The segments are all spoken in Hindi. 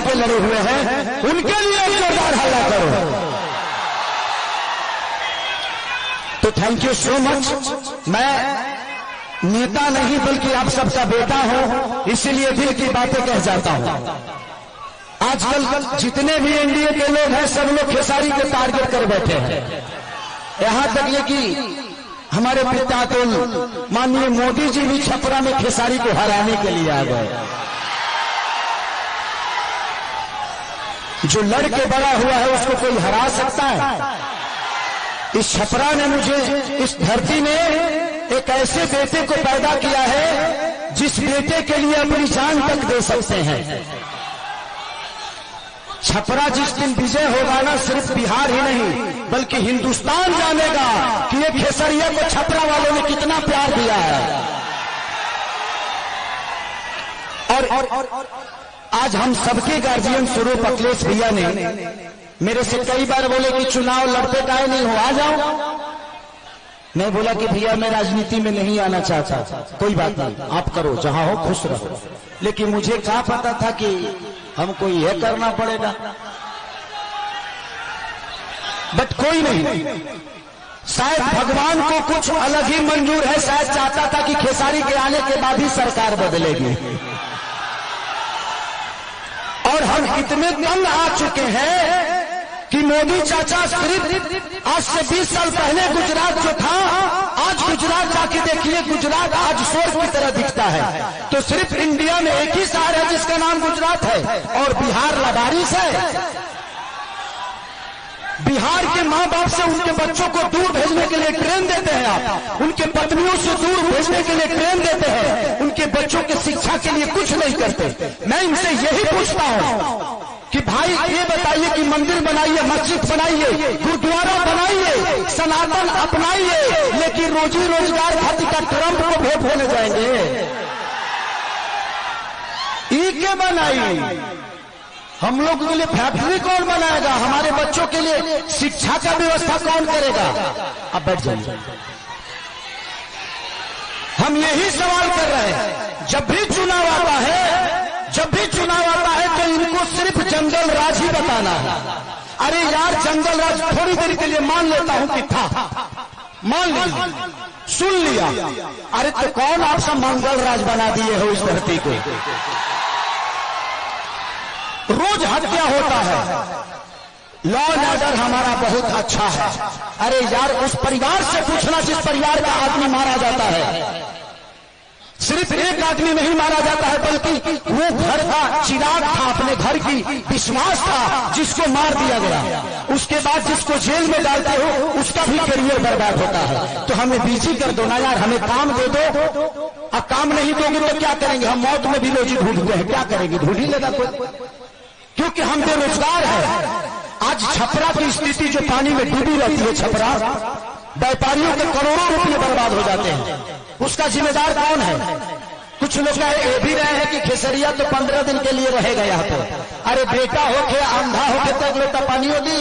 के लड़े हुए हैं, उनके लिए जोरदार हल्ला करो। तो थैंक यू सो मच। मैं नेता नहीं बल्कि आप सबका बेटा हूं, इसीलिए दिल की बातें कह जाता हूं। आजकल जितने भी एनडीए के लोग हैं सब लोग खेसारी के टारगेट कर बैठे हैं। यहां तक ये कि हमारे पिता तो माननीय मोदी जी भी छपरा में खेसारी को हराने के लिए आ गए। जो लड़के बड़ा हुआ है उसको कोई हरा सकता है? इस छपरा ने मुझे, इस धरती ने एक ऐसे बेटे को पैदा किया है जिस बेटे के लिए अपनी जान तक दे सकते हैं। छपरा जिस दिन विजय होगा ना, सिर्फ बिहार ही नहीं बल्कि हिंदुस्तान जानेगा कि ये खेसरिया को छपरा वालों ने कितना प्यार दिया है। और आज हम सबके गार्जियन स्वरूप अखिलेश भैया ने मेरे से कई बार बोले कि चुनाव लड़ते काहे नहीं हो, आ जाओ। मैं बोला कि भैया मैं राजनीति में नहीं आना चाहता। कोई बात नहीं, आप करो, जहां हो खुश रहो। लेकिन मुझे क्या पता था कि हमको यह करना पड़ेगा। बट कोई नहीं, शायद भगवान को कुछ अलग ही मंजूर है। शायद चाहता था कि खेसारी के आने के बाद ही सरकार बदलेगी। और हम इतने तंग आ चुके हैं कि मोदी चाचा सिर्फ आज से 20 साल पहले गुजरात जो था, आज गुजरात जाके देखिए, गुजरात आज स्वर्ग की तरह दिखता है। तो सिर्फ इंडिया में एक ही शहर है जिसका नाम गुजरात है, और बिहार लबारिश है। बिहार के माँ बाप से उनके बच्चों को दूर भेजने के लिए ट्रेन देते हैं आप, उनके पत्नियों से दूर भेजने के लिए ट्रेन देते हैं, उनके बच्चों की शिक्षा के लिए कुछ नहीं करते। मैं इनसे यही पूछता हूँ कि भाई ये बताइए कि मंदिर बनाइए, मस्जिद बनाइए, गुरुद्वारा बनाइए, सनातन अपनाइए, लेकिन रोजी रोजगार खातिर का ट्रंप को वोट होने जाएंगे? ई के बनाइए। हम लोग के लिए फैक्ट्री कौन बनाएगा? हमारे बच्चों के लिए शिक्षा का व्यवस्था कौन करेगा? अब बैठ जाइए। हम यही सवाल कर रहे हैं। जब भी चुनाव आता है, जब भी चुनाव आता है तो इनको सिर्फ जंगल राज ही बताना है। अरे यार, जंगल राज थोड़ी देर के लिए मान लेता हूं कि था, मान लीजिए, सुन लिया। अरे तो कौन आप सब मंगल राज बना दिए हो इस धरती को? रोज हत्या होता है। लॉ एंड ऑर्डर हमारा बहुत अच्छा है। अरे यार, उस परिवार से पूछना जिस परिवार का आदमी मारा जाता है। सिर्फ एक आदमी नहीं मारा जाता है, बल्कि वो घर का चिराग था, अपने घर की विश्वास था, जिसको मार दिया गया। उसके बाद जिसको जेल में डालते हो उसका भी करियर बर्बाद होता है। तो हमें बिजी कर दो ना यार, हमें काम दे दो। अब काम नहीं दोगे तो क्या करेंगे? हम मौत में भी रोजी ढूंढते हैं, क्या करेंगे? ढूंढ ही लेगा कोई, क्योंकि हम बेरोजगार हैं। आज छपरा की स्थिति जो पानी में डूबी रहती है, छपरा व्यापारियों के करोड़ों रुपये बर्बाद हो जाते हैं, उसका जिम्मेदार कौन है? कुछ लोग ये भी रहे हैं कि खेसरिया तो 15 दिन के लिए रहेगा यहाँ पर। अरे बेटा होके अंधा होके तो एक लोटा पानी होगी।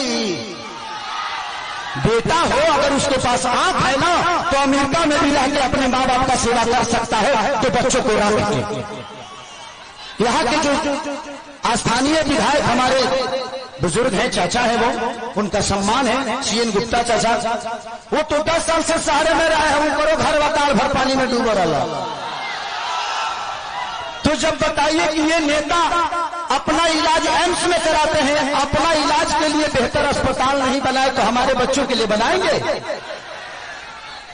बेटा हो अगर उसके पास आंख है ना, तो अमेरिका में भी रह के अपने माँ बाप का सेवा कर सकता है, तो बच्चों को रखेंगे। यहाँ के जो स्थानीय विधायक हमारे बुजुर्ग हैं, चाचा है, वो उनका सम्मान है, सीएन गुप्ता चाचा, वो तो 10 साल से शहर में रहा है। वो करो घर वताल भर पानी में डूबा रहा। तो जब बताइए कि ये नेता अपना इलाज एम्स में कराते हैं, अपना इलाज के लिए बेहतर अस्पताल नहीं बनाए तो हमारे बच्चों के लिए बनाएंगे?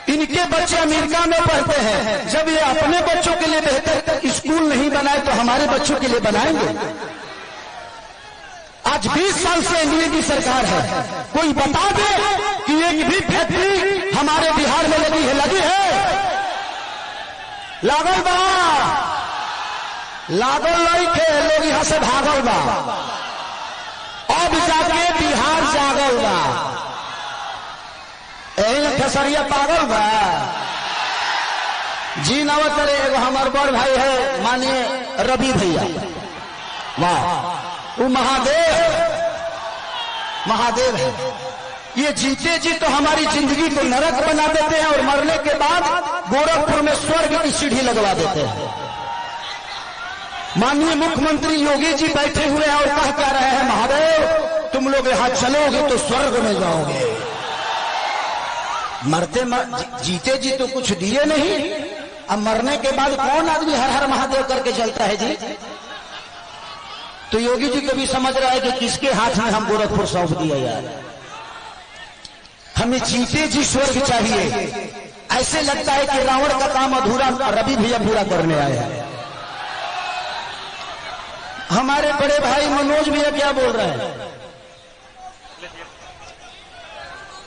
इनके बच्चे अमेरिका में पढ़ते हैं, जब ये अपने बच्चों के लिए बेहतर स्कूल नहीं बनाए तो हमारे बच्चों के लिए बनाएंगे? आज 20 साल से एनडीए की सरकार है। कोई बता दे कि एक भी फैक्ट्री हमारे बिहार में लगी है? लगी है? लागल बा, लागल नहीं थे, लोग यहां से भागल बा। अब जाके बिहार जागल बा। यही खेसरिया पागल बा जी। नवत करे एगो हमार बड़ भाई है, मानिए रवि भैया, वाह, वो महादेव है। ये जीते जी तो हमारी जिंदगी को नरक बना देते हैं, और मरने के बाद गोरखपुर में स्वर्ग की सीढ़ी लगवा देते हैं। माननीय मुख्यमंत्री योगी जी बैठे हुए हैं और कह क्या रहे हैं, महादेव तुम लोग यहां चलोगे तो स्वर्ग में जाओगे। जीते जी तो कुछ दिए नहीं, अब मरने के बाद कौन आदमी हर हर महादेव करके चलता है जी। तो योगी जी कभी समझ रहा है कि किसके हाथ में हम गोरखपुर सौंप दिया यार। हमें जीते जी स्वर्ग चाहिए। ऐसे लगता है कि रावण का काम अधूरा रवि भैया पूरा करने आए हैं। हमारे बड़े भाई मनोज भैया क्या बोल रहे हैं,